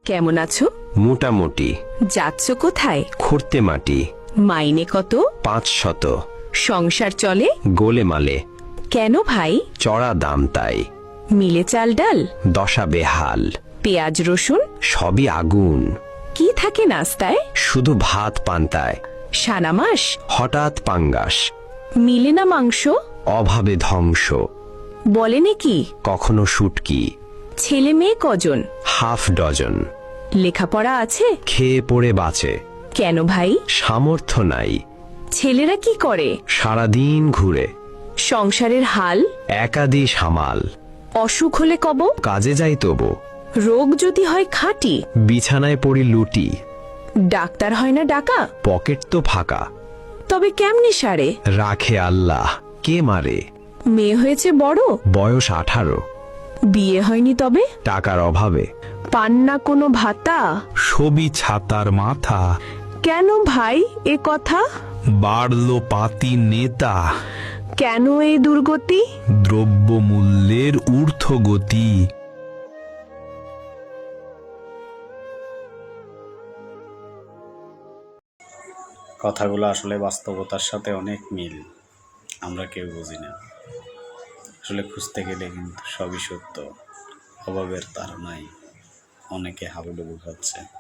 কেমন আছো? মোটামুটি। যাচ্ছ কোথায়? খুঁড়তে মাটি। মাইনে কত? 500। সংসার চলে? গোলেমালে। কেন ভাই? চড়া দাম তাই। মিলে চাল ডাল? দশা বেহাল। পেঁয়াজ রসুন? সবই আগুন। কি থাকে নাস্তায়? শুধু ভাত পান্তায়। সানা মাস? হঠাৎ পাঙ্গাস। মিলে না মাংস? অভাবে ধ্বংস। বলে নাকি? কখনো শুটকি। ছেলে মেয়ে কজন? Half dozen. লেখাপড়া আছে? খেয়ে পড়ে বাঁচে। কেন ভাই? সামর্থ্য নাই। ছেলেরা কি করে? সারাদিন ঘুরে। সংসারের হাল? একাদি সামাল। অসুখ হলে কব? কাজে যাই তবু। রোগ যদি হয় খাঁটি? বিছানায় পড়ি লুটি। ডাক্তার হয় না ডাকা? পকেট তো ফাঁকা। তবে কেমনে সারে? রাখে আল্লাহ, কে মারে? মেয়ে হয়েছে বড়? বয়স 18। বিয়ে হয়নি তবে? টাকার অভাবে। পান না কোনো ভাতা? ছবি ছাতার মাথা। কেন ভাই এ কথা? বাড়লো পাতি নেতা। কেন এই দুর্গতি? দ্রব্যমূল্যের ঊর্ধ্বগতি। কথাগুলো আসলে বাস্তবতার সাথে অনেক মিল, আমরা কেউ বুঝি না। আসলে খুঁজতে গেলে কিন্তু সবই সত্য। অভাবের তাড়নায় অনেকে হাবুডুবু খাচ্ছে।